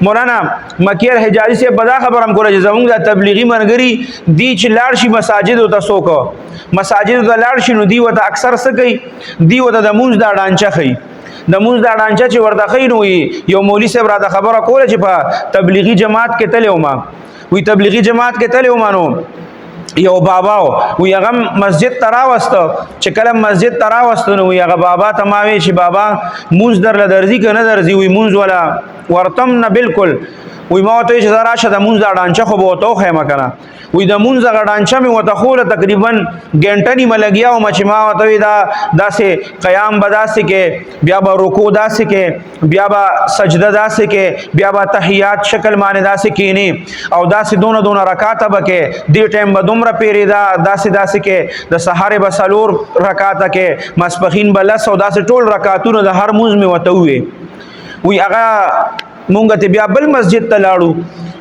مولانا مکی الحجازی سے بدا خبر هم کوله چې زمونږ د تبلیغي مرګري دی چې لاړ شي مساجد ته څوک مساجد ته لاړ شي نو دی وته اکثر څه کوي دی وته د مونږ د ډانچه خي د مونږ د ډانچه چې ورته خي نو یو مولوی صاحب را د خبره کوله چې په تبلیغي جماعت کې تلو ما وی تبلیغي جماعت کې تلو مانو یو باباو وی هغه مسجد تراوست چې کله مسجد تراوست نو وی هغه بابا تماوي چې بابا مونږ درل درځي کنه درځي وی مونږ ولا ورتم نه بالکل وی ما ته چې راشه د مونږ د ډانچه خو به تو خیمه کنه وی د مونږ د ډانچه می وته خو تقریبا غنټه نیمه لګیا او ما چې ما ته دا داسې قیام بداسې کې بیا به رکوع داسې کې بیا به سجده داسې کې بیا به تحیات شکل باندې داسې کینی او داسې دونه رکعات به کې دی ټیم به دومره پیری دا داسې کې د سحر به سلور رکعات کې مسبخین به لس او داسې ټول رکعاتونه د هر موز می وته وی هغه مونږ ته بیا بل مسجد ته لاړو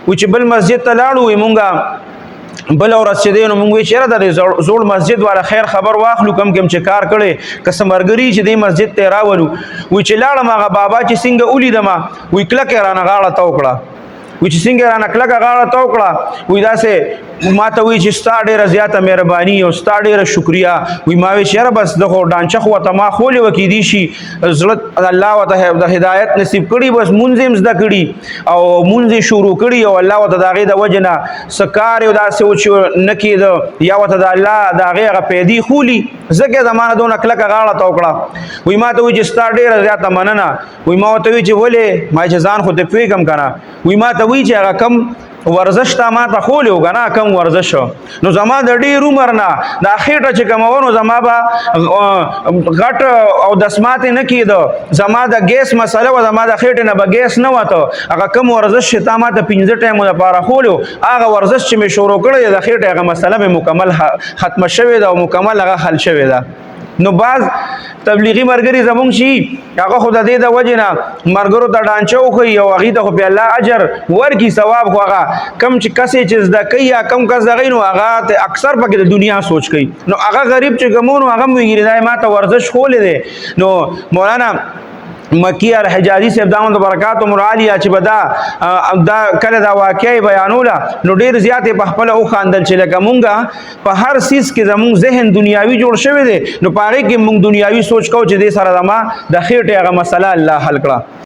و چې بل مسجد ته لاړو وی مونږه بل ورځ چې دینو مونږ چیرې د زوړ مسجد والا خیر خبر واخلو کم چې کار کړي کسمرګری چې د مسجد ته راولو وی چې لاړم هغه بابا چې څنګه ولیدم وی کلک رانه غاړه تا وکړه وی چې څنګه رانه کلک غاړه تا وکړه وی داسې ما ته وی چې ستا ډېره زیاته مهرباني او ستا ډېره شکریا وی ما وی چیرې بس دغه ډانچه خو ته ما خولې وکې دي شي زړه الله وته د هدایت نصیب کړي بس مونږ زده کړي او مونږ شروع کړي او الله وته دغه د وجنه سکار یو داسې و چې نکید یا وته د الله دغه پیدي خولي زکه زمانه دون کلک غاړه تا وکړه وی ما ته وی چې ستا ډېره زیاته مننه وی ما ته وی چې ولې ما چې ځان خو ته پیګم کنه وی ما ته وی چې هغه کم ورزش تا ما ته خول یو غنا کم ورزش نو زما د ډیر عمر نه د اخیټه چې کومونو زما با غټ او دسمات نه کیدو زما د ګیس مسله و زما د خېټه نه به ګیس نه وته هغه کم ورزش تا ما ته 15 ټایمو لپاره خول هغه ورزش چې می شروع کړی د خېټه هغه مسله به مکمل ختم شوه دا او مکمل هغه حل شوه دا نو باز تبلیغی مرګري زمونږ شي هغه خدای دې د وجنه مرګرو ته ډانچو خو یو هغه ته په الله اجر ورکی ثواب خو هغه کم چې کسې چې زده کوي یا کم کس دغه نو هغه اکثر پکې د دنیا سوچ کوي نو هغه غریب چې کومونو هغه ویری دای ما ته ورزش خولې دي نو مولانا مکی الحجازی سے دامن برکات مرالیا چې بدا دا کله دا واقعي بیانوله نو ډیر زیات په خپل او خاندل چې لکه مونږه په هر سیس کې زمونږ ذهن دنیاوی جوړ شوی دی نو پاره کې مونږ دنیاوی سوچ کو چې دې سره ما د خېټه هغه مسله الله حل کړه